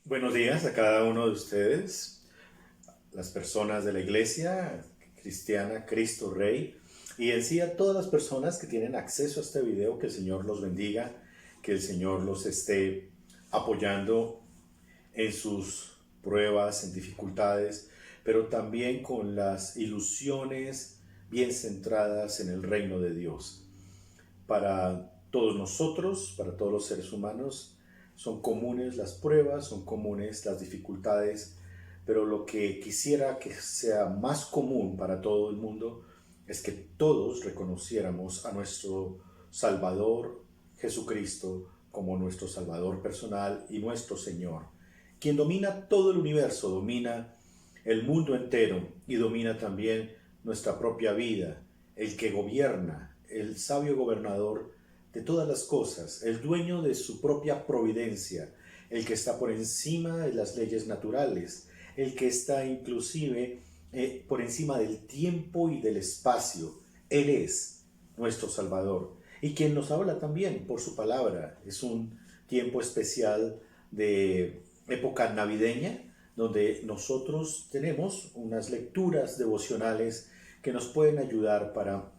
Buenos días a cada uno de ustedes, las personas de la iglesia cristiana Cristo Rey y en sí a todas las personas que tienen acceso a este video. Que el Señor los bendiga, que el Señor los esté apoyando en sus pruebas, en dificultades, pero también con las ilusiones bien centradas en el reino de Dios. Para todos nosotros, para todos los seres humanos, son comunes las pruebas, son comunes las dificultades, pero lo que quisiera que sea más común para todo el mundo es que todos reconociéramos a nuestro Salvador Jesucristo como nuestro Salvador personal y nuestro Señor, quien domina todo el universo, domina el mundo entero y domina también nuestra propia vida, el que gobierna, el sabio gobernador de todas las cosas, el dueño de su propia providencia, el que está por encima de las leyes naturales, el que está inclusive por encima del tiempo y del espacio. Él es nuestro Salvador y quien nos habla también por su palabra. Es un tiempo especial de época navideña, donde nosotros tenemos unas lecturas devocionales que nos pueden ayudar para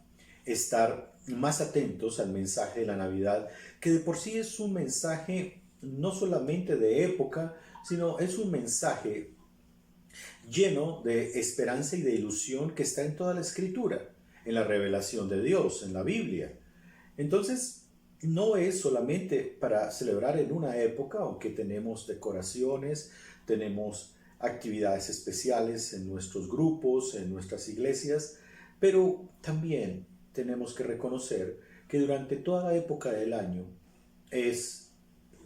estar más atentos al mensaje de la Navidad, que de por sí es un mensaje no solamente de época, sino es un mensaje lleno de esperanza y de ilusión que está en toda la Escritura, en la revelación de Dios, en la Biblia. Entonces, no es solamente para celebrar en una época, aunque tenemos decoraciones, tenemos actividades especiales en nuestros grupos, en nuestras iglesias, pero también tenemos que reconocer que durante toda la época del año es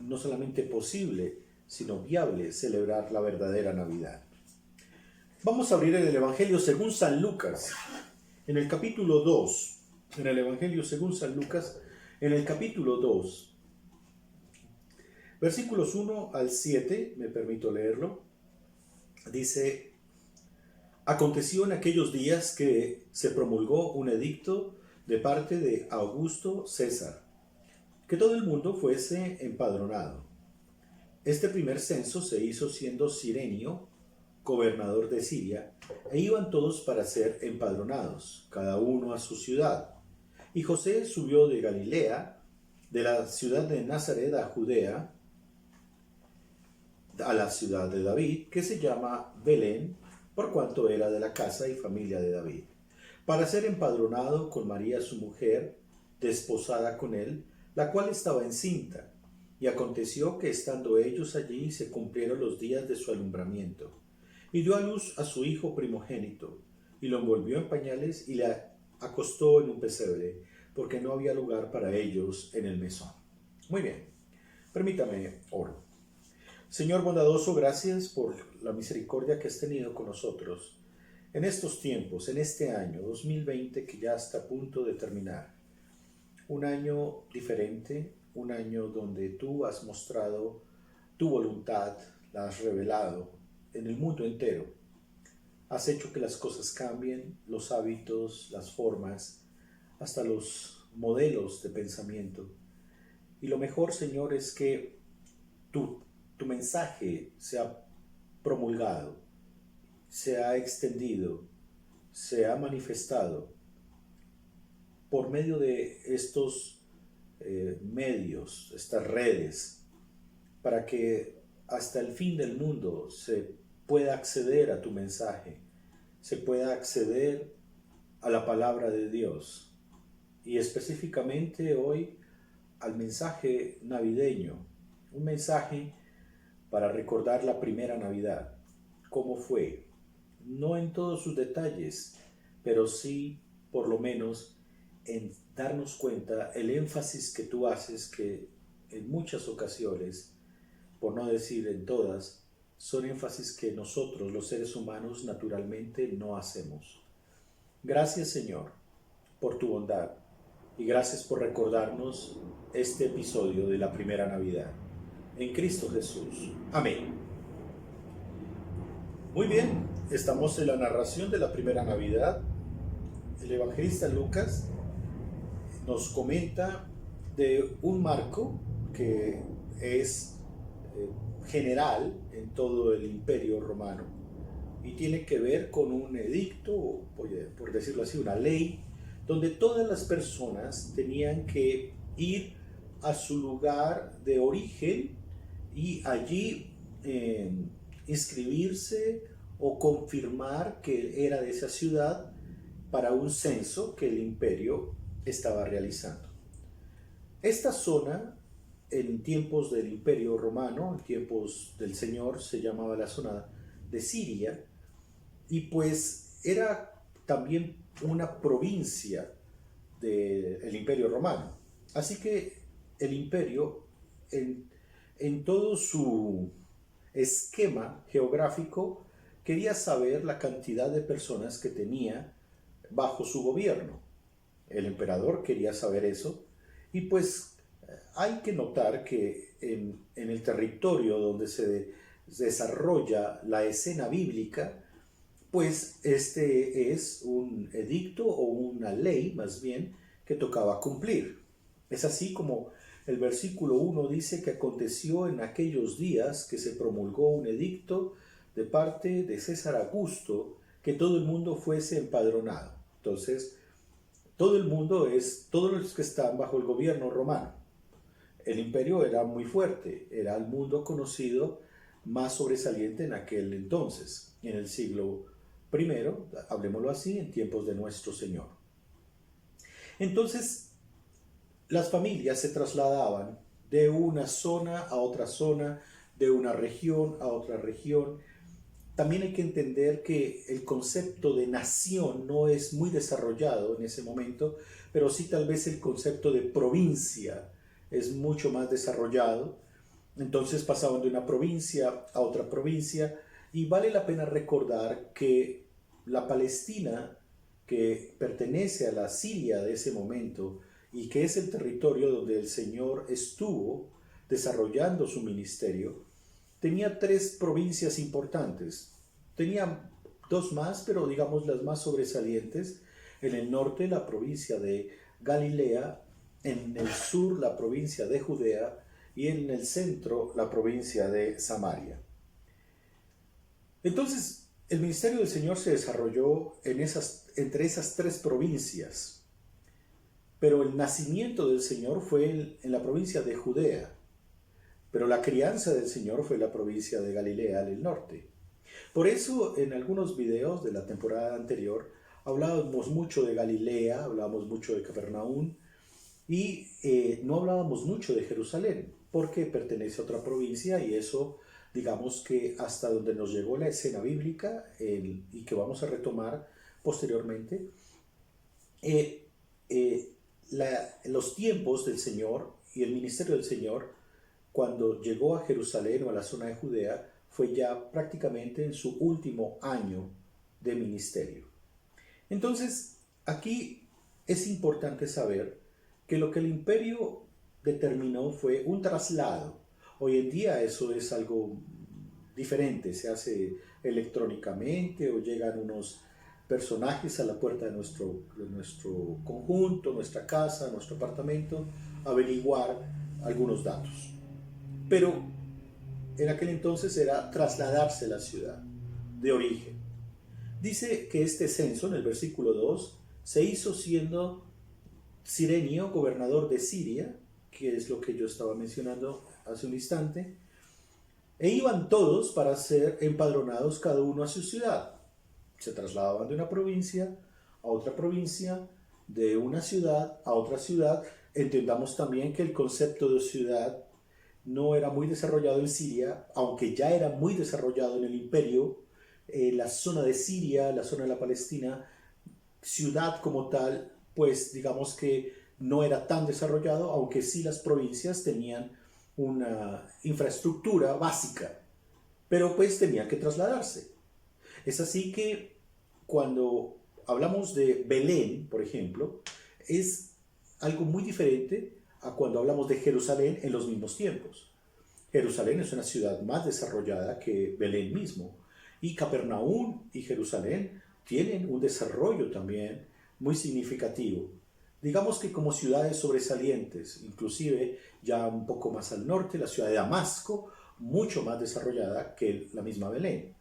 no solamente posible, sino viable celebrar la verdadera Navidad. Vamos a abrir el Evangelio según San Lucas, en el capítulo 2. En el Evangelio según San Lucas, en el capítulo 2, versículos 1 al 7, me permito leerlo. Dice: aconteció en aquellos días que se promulgó un edicto de parte de Augusto César, que todo el mundo fuese empadronado. Este primer censo se hizo siendo Cirenio gobernador de Siria, e iban todos para ser empadronados, cada uno a su ciudad. Y José subió de Galilea, de la ciudad de Nazaret a Judea, a la ciudad de David, que se llama Belén, por cuanto era de la casa y familia de David, para ser empadronado con María su mujer, desposada con él, la cual estaba encinta. Y aconteció que estando ellos allí se cumplieron los días de su alumbramiento. Y dio a luz a su hijo primogénito, y lo envolvió en pañales y le acostó en un pesebre, porque no había lugar para ellos en el mesón. Muy bien, permítame oro. Señor bondadoso, gracias por la misericordia que has tenido con nosotros en estos tiempos, en este año 2020 que ya está a punto de terminar. Un año diferente, un año donde tú has mostrado tu voluntad, la has revelado en el mundo entero. Has hecho que las cosas cambien, los hábitos, las formas, hasta los modelos de pensamiento. Y lo mejor, Señor, es que tu mensaje se ha promulgado, se ha extendido, se ha manifestado por medio de estos medios, estas redes, para que hasta el fin del mundo se pueda acceder a tu mensaje, se pueda acceder a la palabra de Dios y específicamente hoy al mensaje navideño, un mensaje para recordar la primera Navidad, cómo fue, no en todos sus detalles, pero sí por lo menos en darnos cuenta el énfasis que tú haces, que en muchas ocasiones, por no decir en todas, son énfasis que nosotros los seres humanos naturalmente no hacemos. Gracias, Señor, por tu bondad y gracias por recordarnos este episodio de la primera Navidad. En Cristo Jesús. Amén. Muy bien, estamos en la narración de la primera Navidad. El evangelista Lucas nos comenta de un marco que es general en todo el Imperio Romano y tiene que ver con un edicto, por decirlo así, una ley, donde todas las personas tenían que ir a su lugar de origen y allí inscribirse o confirmar que era de esa ciudad para un censo que el imperio estaba realizando. Esta zona, en tiempos del Imperio Romano, en tiempos del Señor, se llamaba la zona de Siria, y pues era también una provincia del Imperio Romano. Así que el imperio, en todo su esquema geográfico, quería saber la cantidad de personas que tenía bajo su gobierno. El emperador quería saber eso, y pues hay que notar que en el territorio donde se desarrolla la escena bíblica, pues este es un edicto o una ley más bien que tocaba cumplir. Es así como el versículo 1 dice que aconteció en aquellos días que se promulgó un edicto de parte de César Augusto que todo el mundo fuese empadronado. Entonces, todo el mundo es todos los que están bajo el gobierno romano. El imperio era muy fuerte, era el mundo conocido más sobresaliente en aquel entonces, en el siglo I, hablemoslo así, en tiempos de nuestro Señor. Entonces, las familias se trasladaban de una zona a otra zona, de una región a otra región. También hay que entender que el concepto de nación no es muy desarrollado en ese momento, pero sí tal vez el concepto de provincia es mucho más desarrollado. Entonces pasaban de una provincia a otra provincia, y vale la pena recordar que la Palestina, que pertenece a la Siria de ese momento y que es el territorio donde el Señor estuvo desarrollando su ministerio, tenía 3 provincias importantes. Tenía 2 más, pero digamos las más sobresalientes. En el norte, la provincia de Galilea; en el sur, la provincia de Judea; y en el centro, la provincia de Samaria. Entonces, el ministerio del Señor se desarrolló entre esas 3 provincias, pero el nacimiento del Señor fue en la provincia de Judea, pero la crianza del Señor fue en la provincia de Galilea, del norte. Por eso, en algunos videos de la temporada anterior, hablábamos mucho de Galilea, hablábamos mucho de Capernaum, y no hablábamos mucho de Jerusalén, porque pertenece a otra provincia, y eso, digamos que hasta donde nos llegó la escena bíblica, y que vamos a retomar posteriormente, los tiempos del Señor y el ministerio del Señor, cuando llegó a Jerusalén o a la zona de Judea, fue ya prácticamente en su último año de ministerio. Entonces, aquí es importante saber que lo que el imperio determinó fue un traslado. Hoy en día eso es algo diferente, se hace electrónicamente o llegan unos personajes a la puerta de nuestro conjunto, nuestra casa, nuestro apartamento, a averiguar algunos datos. Pero en aquel entonces era trasladarse a la ciudad de origen. Dice que este censo, en el versículo 2, se hizo siendo Cirenio gobernador de Siria, que es lo que yo estaba mencionando hace un instante, e iban todos para ser empadronados cada uno a su ciudad. Se trasladaban de una provincia a otra provincia, de una ciudad a otra ciudad. Entendamos también que el concepto de ciudad no era muy desarrollado en Siria, aunque ya era muy desarrollado en el imperio. La zona de Siria, la zona de la Palestina, ciudad como tal, pues digamos que no era tan desarrollado, aunque sí las provincias tenían una infraestructura básica, pero pues tenían que trasladarse. Es así que cuando hablamos de Belén, por ejemplo, es algo muy diferente a cuando hablamos de Jerusalén en los mismos tiempos. Jerusalén es una ciudad más desarrollada que Belén mismo, y Capernaum y Jerusalén tienen un desarrollo también muy significativo. Digamos que como ciudades sobresalientes, inclusive ya un poco más al norte, la ciudad de Damasco, mucho más desarrollada que la misma Belén.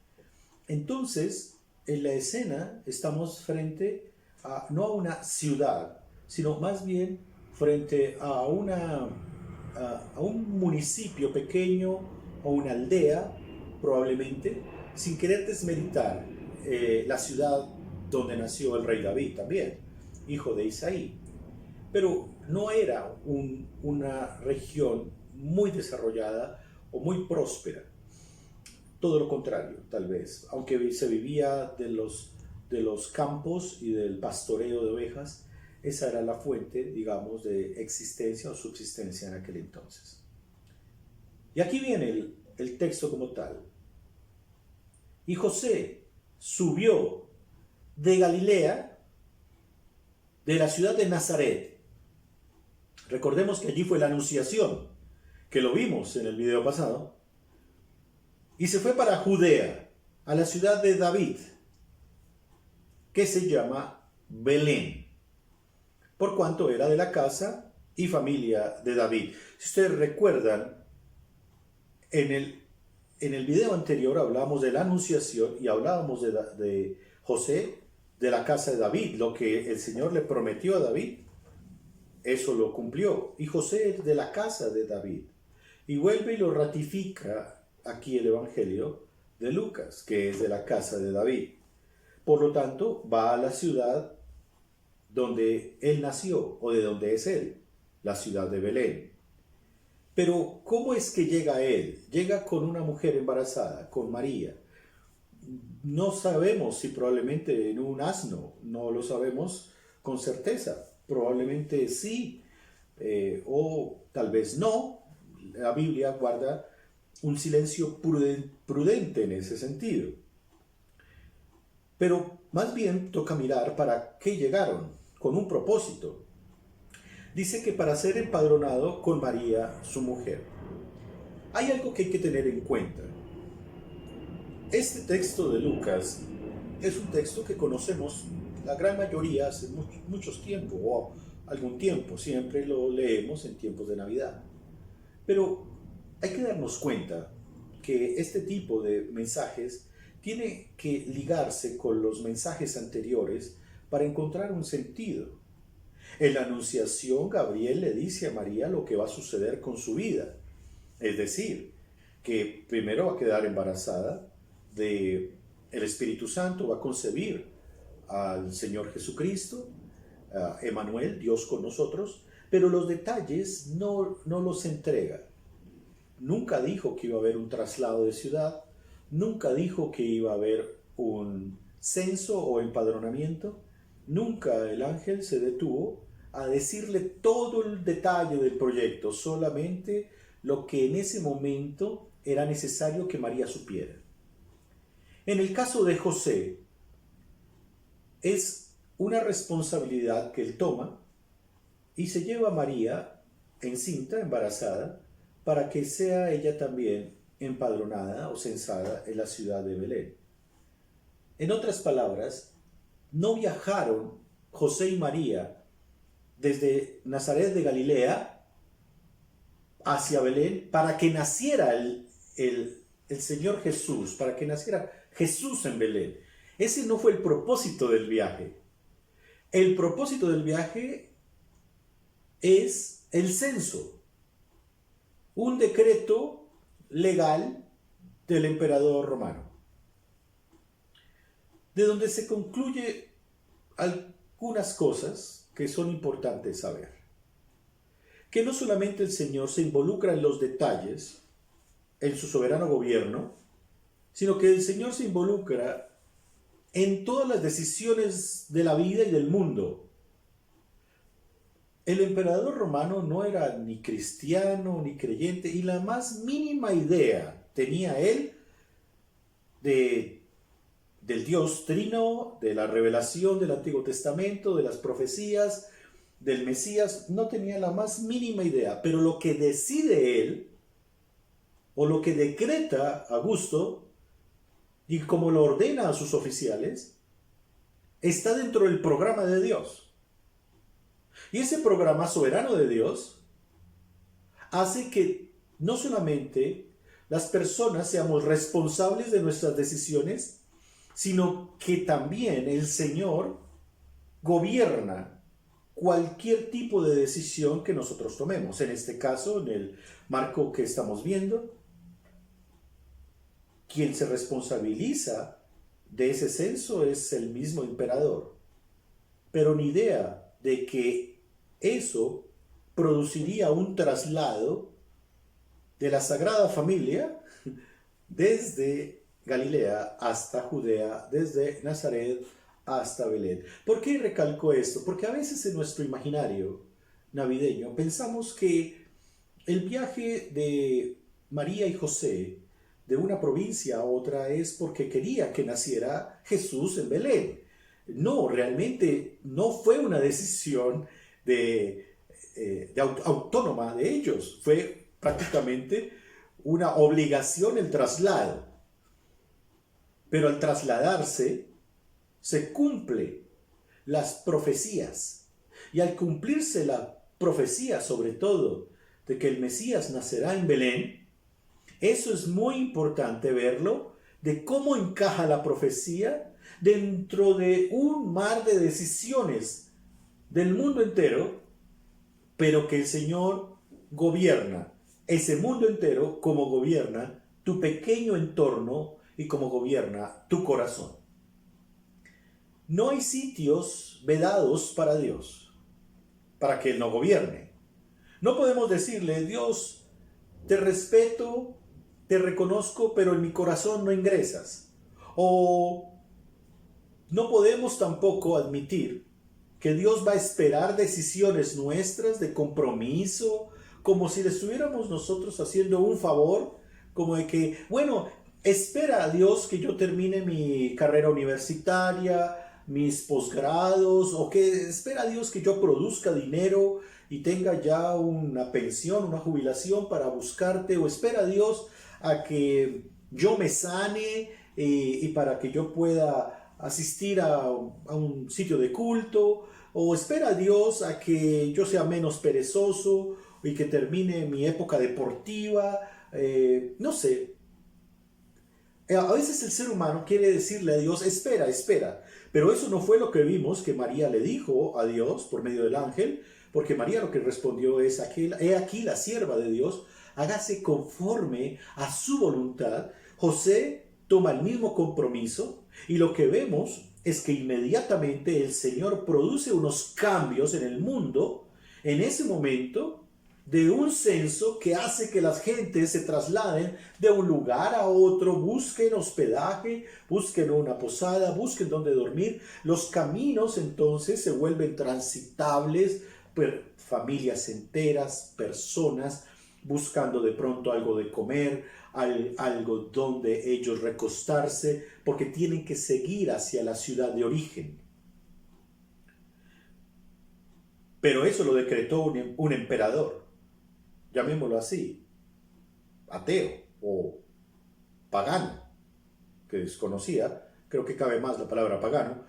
Entonces, en la escena estamos frente a, no a una ciudad, sino más bien frente a, a un municipio pequeño o una aldea, probablemente, sin querer desmeritar la ciudad donde nació el rey David también, hijo de Isaí. Pero no era una región muy desarrollada o muy próspera. Todo lo contrario, tal vez. Aunque se vivía de los campos y del pastoreo de ovejas, esa era la fuente, digamos, de existencia o subsistencia en aquel entonces. Y aquí viene el texto como tal. Y José subió de Galilea, de la ciudad de Nazaret. Recordemos que allí fue la anunciación, que lo vimos en el video pasado. Y se fue para Judea, a la ciudad de David, que se llama Belén, por cuanto era de la casa y familia de David. Si ustedes recuerdan, en el video anterior hablábamos de la anunciación y hablábamos de José, de la casa de David. Lo que el Señor le prometió a David, eso lo cumplió. Y José es de la casa de David. Y vuelve y lo ratifica aquí el Evangelio de Lucas, que es de la casa de David. Por lo tanto, va a la ciudad donde él nació, o de donde es él, la ciudad de Belén. Pero, ¿cómo es que llega él? Llega con una mujer embarazada, con María. No sabemos si probablemente en un asno, no lo sabemos con certeza. Probablemente sí, o tal vez no. La Biblia guarda un silencio prudente en ese sentido. Pero más bien toca mirar para qué llegaron, con un propósito. Dice que para ser empadronado con María, su mujer. Hay algo que hay que tener en cuenta. Este texto de Lucas es un texto que conocemos la gran mayoría hace muchos tiempos, o algún tiempo, siempre lo leemos en tiempos de Navidad. Pero hay que darnos cuenta que este tipo de mensajes tiene que ligarse con los mensajes anteriores para encontrar un sentido. En la Anunciación, Gabriel le dice a María lo que va a suceder con su vida. Es decir, que primero va a quedar embarazada del Espíritu Santo, va a concebir al Señor Jesucristo, Emmanuel, Dios con nosotros, pero los detalles no los entrega. Nunca dijo que iba a haber un traslado de ciudad, nunca dijo que iba a haber un censo o empadronamiento, nunca el ángel se detuvo a decirle todo el detalle del proyecto, solamente lo que en ese momento era necesario que María supiera. En el caso de José, es una responsabilidad que él toma y se lleva a María encinta, embarazada, para que sea ella también empadronada o censada en la ciudad de Belén. En otras palabras, no viajaron José y María desde Nazaret de Galilea hacia Belén para que naciera el Señor Jesús, para que naciera Jesús en Belén. Ese no fue el propósito del viaje. El propósito del viaje es el censo, un decreto legal del emperador romano, de donde se concluye algunas cosas que son importantes saber. Que no solamente el Señor se involucra en los detalles, en su soberano gobierno, sino que el Señor se involucra en todas las decisiones de la vida y del mundo. El emperador romano no era ni cristiano ni creyente, y la más mínima idea tenía él del Dios Trino, de la revelación del Antiguo Testamento, de las profecías, del Mesías. No tenía la más mínima idea, pero lo que decide él, o lo que decreta Augusto, y como lo ordena a sus oficiales, está dentro del programa de Dios. Y ese programa soberano de Dios hace que no solamente las personas seamos responsables de nuestras decisiones, sino que también el Señor gobierna cualquier tipo de decisión que nosotros tomemos. En este caso, en el marco que estamos viendo, quien se responsabiliza de ese censo es el mismo emperador. Pero ni idea de que eso produciría un traslado de la Sagrada Familia desde Galilea hasta Judea, desde Nazaret hasta Belén. ¿Por qué recalco esto? Porque a veces en nuestro imaginario navideño pensamos que el viaje de María y José de una provincia a otra es porque quería que naciera Jesús en Belén. No, realmente no fue una decisión autónoma de ellos, fue prácticamente una obligación el traslado. Pero al trasladarse se cumple las profecías. Y al cumplirse la profecía, sobre todo, de que el Mesías nacerá en Belén, eso es muy importante verlo, de cómo encaja la profecía dentro de un mar de decisiones del mundo entero, pero que el Señor gobierna ese mundo entero como gobierna tu pequeño entorno y como gobierna tu corazón. No hay sitios vedados para Dios, para que Él no gobierne. No podemos decirle, Dios, te respeto, te reconozco, pero en mi corazón no ingresas. O no podemos tampoco admitir que Dios va a esperar decisiones nuestras de compromiso, como si le estuviéramos nosotros haciendo un favor, como de que, bueno, espera a Dios que yo termine mi carrera universitaria, mis posgrados, o que espera a Dios que yo produzca dinero y tenga ya una pensión, una jubilación para buscarte, o espera a Dios a que yo me sane y para que yo pueda asistir a un sitio de culto, o espera a Dios a que yo sea menos perezoso y que termine mi época deportiva, no sé. A veces el ser humano quiere decirle a Dios, espera, espera, pero eso no fue lo que vimos que María le dijo a Dios por medio del ángel, porque María lo que respondió es, he aquí la sierva de Dios, hágase conforme a su voluntad. José toma el mismo compromiso y lo que vemos es que inmediatamente el Señor produce unos cambios en el mundo en ese momento de un censo que hace que las gentes se trasladen de un lugar a otro, busquen hospedaje, busquen una posada, busquen dónde dormir. Los caminos entonces se vuelven transitables, familias enteras, personas buscando de pronto algo de comer, algo donde ellos recostarse, porque tienen que seguir hacia la ciudad de origen. Pero eso lo decretó un emperador, llamémoslo así, ateo o pagano, que desconocía, creo que cabe más la palabra pagano,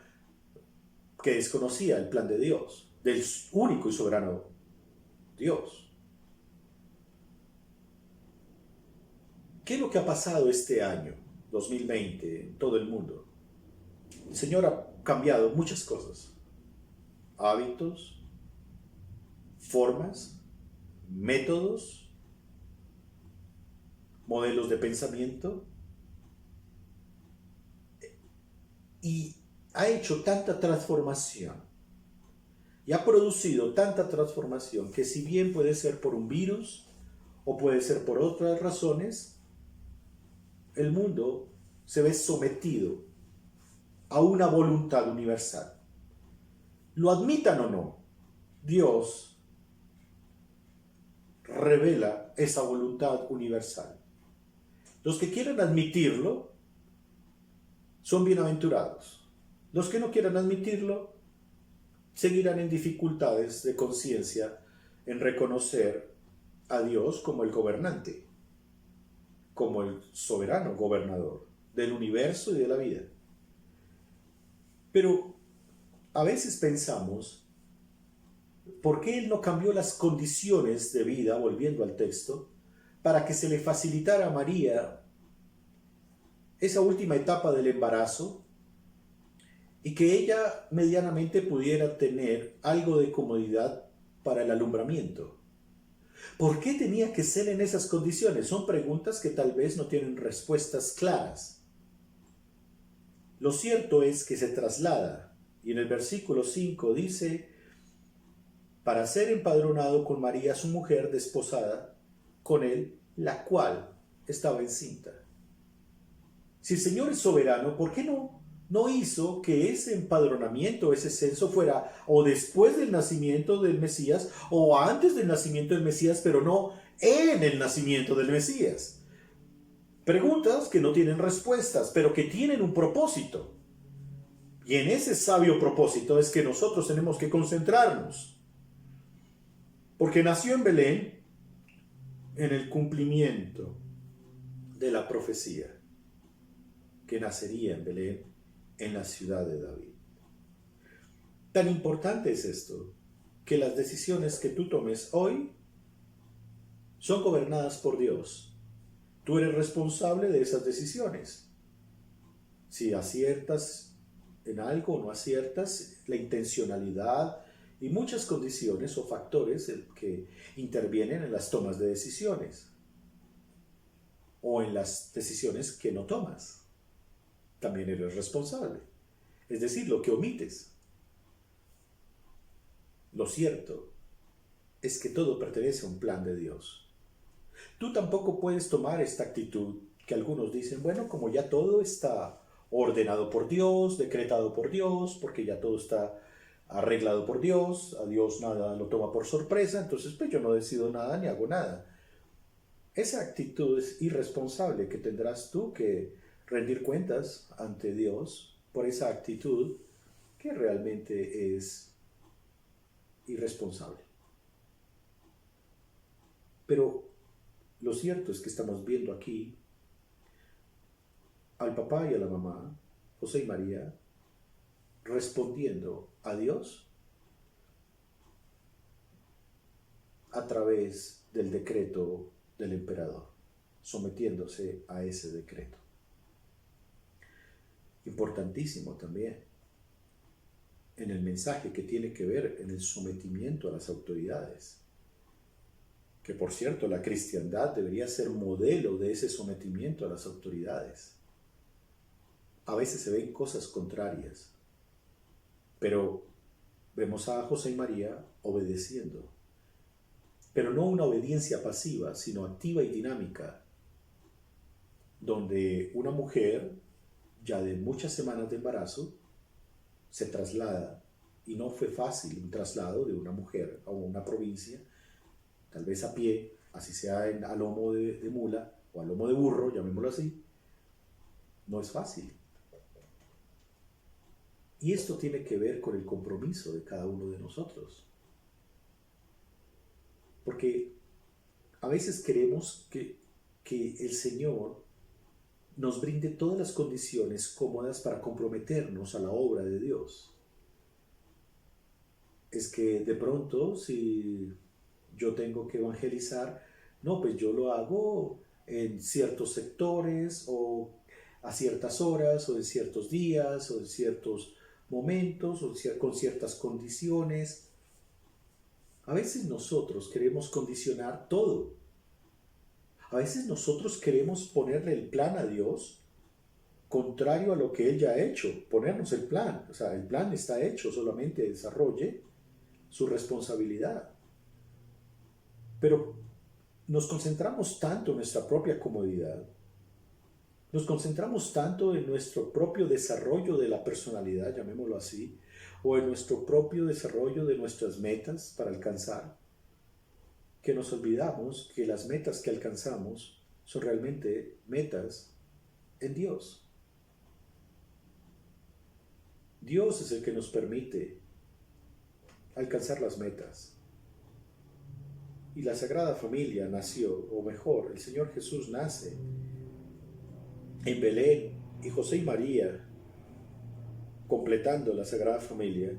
que desconocía el plan de Dios, del único y soberano Dios. ¿Qué es lo que ha pasado este año, 2020, en todo el mundo? El Señor ha cambiado muchas cosas. Hábitos, formas, métodos, modelos de pensamiento. Y ha hecho tanta transformación. Y ha producido tanta transformación que si bien puede ser por un virus o puede ser por otras razones, el mundo se ve sometido a una voluntad universal. Lo admitan o no, Dios revela esa voluntad universal. Los que quieran admitirlo son bienaventurados. Los que no quieran admitirlo seguirán en dificultades de conciencia en reconocer a Dios como el gobernante, como el soberano gobernador del universo y de la vida. Pero a veces pensamos, ¿por qué Él no cambió las condiciones de vida, volviendo al texto? para que se le facilitara a María esa última etapa del embarazo y que ella medianamente pudiera tener algo de comodidad para el alumbramiento. ¿Por qué tenía que ser en esas condiciones? Son preguntas que tal vez no tienen respuestas claras. Lo cierto es que se traslada, y en el versículo 5 dice, para ser empadronado con María, su mujer desposada, con él, la cual estaba encinta. Si el Señor es soberano, ¿por qué no hizo que ese empadronamiento, ese censo fuera o después del nacimiento del Mesías o antes del nacimiento del Mesías, pero no en el nacimiento del Mesías? Preguntas que no tienen respuestas, pero que tienen un propósito. Y en ese sabio propósito es que nosotros tenemos que concentrarnos. Porque nació en Belén en el cumplimiento de la profecía que nacería en Belén, en la ciudad de David. Tan importante es esto, que las decisiones que tú tomes hoy son gobernadas por Dios. Tú eres responsable de esas decisiones. Si aciertas en algo o no aciertas, la intencionalidad y muchas condiciones o factores que intervienen en las tomas de decisiones o en las decisiones que no tomas. También eres responsable. Es decir, lo que omites. Lo cierto es que todo pertenece a un plan de Dios. Tú tampoco puedes tomar esta actitud que algunos dicen, bueno, como ya todo está ordenado por Dios, decretado por Dios, porque ya todo está arreglado por Dios, a Dios nada lo toma por sorpresa, entonces pues yo no decido nada ni hago nada. Esa actitud es irresponsable que tendrás tú que rendir cuentas ante Dios por esa actitud que realmente es irresponsable. Pero lo cierto es que estamos viendo aquí al papá y a la mamá, José y María, respondiendo a Dios a través del decreto del emperador, sometiéndose a ese decreto. Importantísimo también en el mensaje que tiene que ver en el sometimiento a las autoridades. Que por cierto, la cristiandad debería ser modelo de ese sometimiento a las autoridades. A veces se ven cosas contrarias, pero vemos a José y María obedeciendo. Pero no una obediencia pasiva, sino activa y dinámica, donde una mujer, ya de muchas semanas de embarazo, se traslada, y no fue fácil un traslado de una mujer a una provincia, tal vez a pie, así sea a lomo de mula o a lomo de burro, llamémoslo así, no es fácil. Y esto tiene que ver con el compromiso de cada uno de nosotros. Porque a veces queremos que el Señor nos brinde todas las condiciones cómodas para comprometernos a la obra de Dios. Es que de pronto, si yo tengo que evangelizar, no, pues yo lo hago en ciertos sectores o a ciertas horas o en ciertos días o en ciertos momentos o con ciertas condiciones. A veces nosotros queremos condicionar todo. A veces nosotros queremos ponerle el plan a Dios contrario a lo que Él ya ha hecho, ponernos el plan. O sea, el plan está hecho, solamente desarrolle su responsabilidad. Pero nos concentramos tanto en nuestra propia comodidad, nos concentramos tanto en nuestro propio desarrollo de la personalidad, llamémoslo así, o en nuestro propio desarrollo de nuestras metas para alcanzar, que nos olvidamos que las metas que alcanzamos son realmente metas en Dios. Dios es el que nos permite alcanzar las metas. Y la Sagrada Familia nació, o mejor, el Señor Jesús nace en Belén y José y María, completando la Sagrada Familia,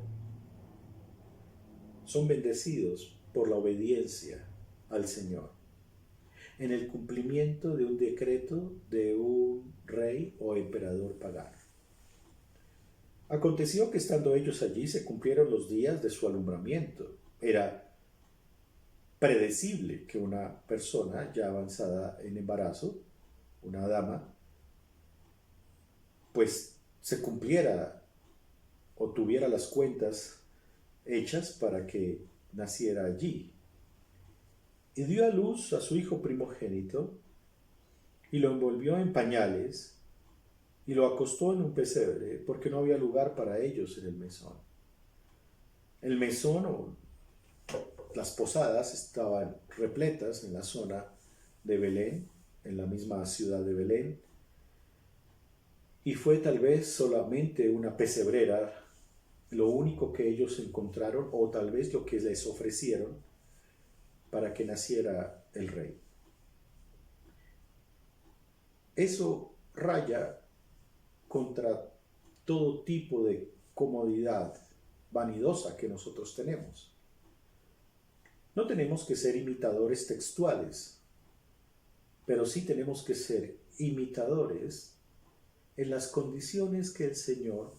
son bendecidos por la obediencia al Señor. en el cumplimiento de un decreto de un rey o emperador pagano. Aconteció que estando ellos allí se cumplieron los días de su alumbramiento. Era predecible que una persona ya avanzada en embarazo, una dama, pues se cumpliera o tuviera las cuentas hechas para que naciera allí. Y dio a luz a su hijo primogénito y lo envolvió en pañales y lo acostó en un pesebre porque no había lugar para ellos en el mesón. El mesón o las posadas estaban repletas en la zona de Belén, en la misma ciudad de Belén, y fue tal vez solamente una pesebrera lo único que ellos encontraron, o tal vez lo que les ofrecieron para que naciera el rey. Eso raya contra todo tipo de comodidad vanidosa que nosotros tenemos. No tenemos que ser imitadores textuales, pero sí tenemos que ser imitadores en las condiciones que el Señor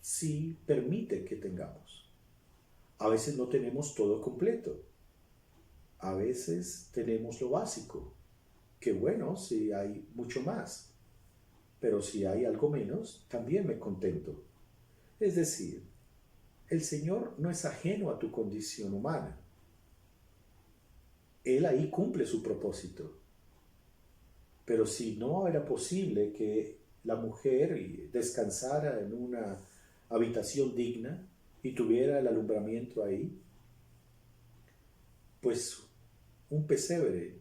sí permite que tengamos. A veces no tenemos todo completo. A veces tenemos lo básico. Qué bueno si hay mucho más. Pero si hay algo menos, también me contento. Es decir, el Señor no es ajeno a tu condición humana. Él ahí cumple su propósito. Pero si no era posible que la mujer descansara en una habitación digna y tuviera el alumbramiento ahí, pues un pesebre,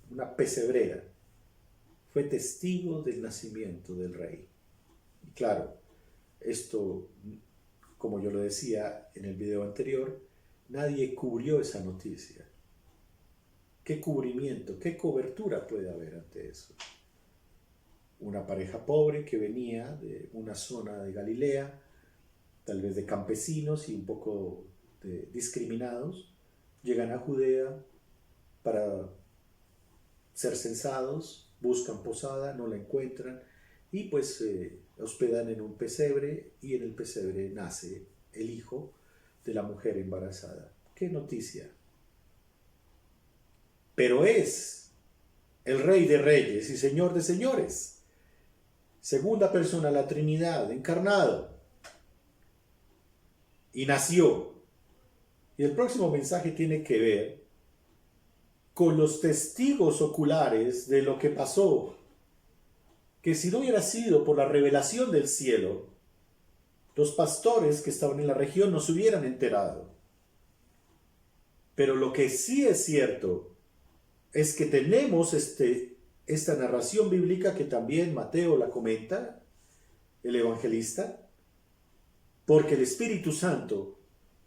una pesebrera, fue testigo del nacimiento del rey. Y claro, esto, como yo lo decía en el video anterior, nadie cubrió esa noticia. ¿Qué cubrimiento, qué cobertura puede haber ante eso? Una pareja pobre que venía de una zona de Galilea, tal vez de campesinos y un poco discriminados, llegan a Judea para ser censados, buscan posada, no la encuentran y pues hospedan en un pesebre y en el pesebre nace el hijo de la mujer embarazada. ¡Qué noticia! Pero es el Rey de Reyes y Señor de Señores, segunda persona de la Trinidad, encarnado, y nació. Y el próximo mensaje tiene que ver con los testigos oculares de lo que pasó, que si no hubiera sido por la revelación del cielo, los pastores que estaban en la región no se hubieran enterado. Pero lo que sí es cierto es que tenemos esta narración bíblica que también Mateo la comenta, el evangelista, porque el Espíritu Santo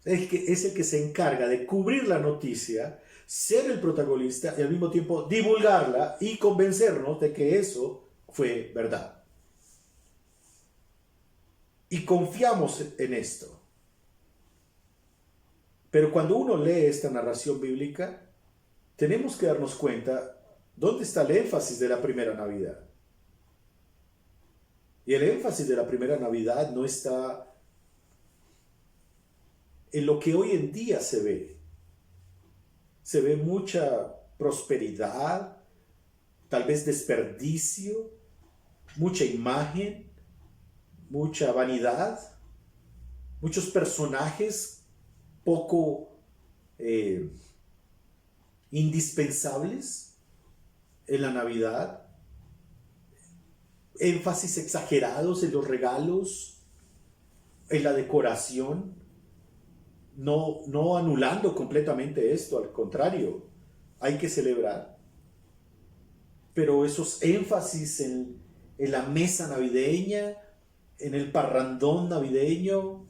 es el que se encarga de cubrir la noticia, ser el protagonista y al mismo tiempo divulgarla y convencernos de que eso fue verdad. Y confiamos en esto. Pero cuando uno lee esta narración bíblica, tenemos que darnos cuenta dónde está el énfasis de la primera Navidad. Y el énfasis de la primera Navidad no está en lo que hoy en día se ve. Se ve mucha prosperidad, tal vez desperdicio, mucha imagen, mucha vanidad, muchos personajes poco indispensables en la Navidad, énfasis exagerados en los regalos, en la decoración, no anulando completamente esto, al contrario, hay que celebrar. Pero esos énfasis en la mesa navideña, en el parrandón navideño,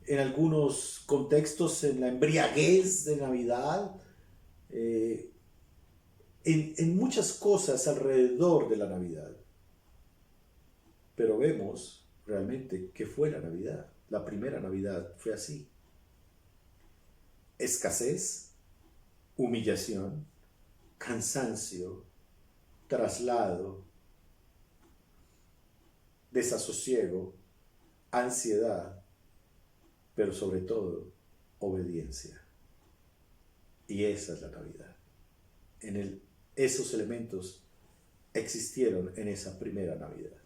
en algunos contextos en la embriaguez de Navidad, en muchas cosas alrededor de la Navidad. Pero vemos realmente qué fue la Navidad. La primera Navidad fue así. Escasez, humillación, cansancio, traslado, desasosiego, ansiedad, pero sobre todo obediencia. Y esa es la Navidad. Esos elementos existieron en esa primera Navidad.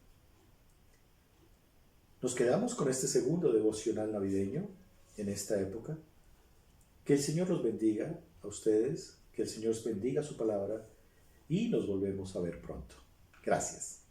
Nos quedamos con este segundo devocional navideño en esta época. Que el Señor los bendiga a ustedes, que el Señor bendiga su palabra y nos volvemos a ver pronto. Gracias.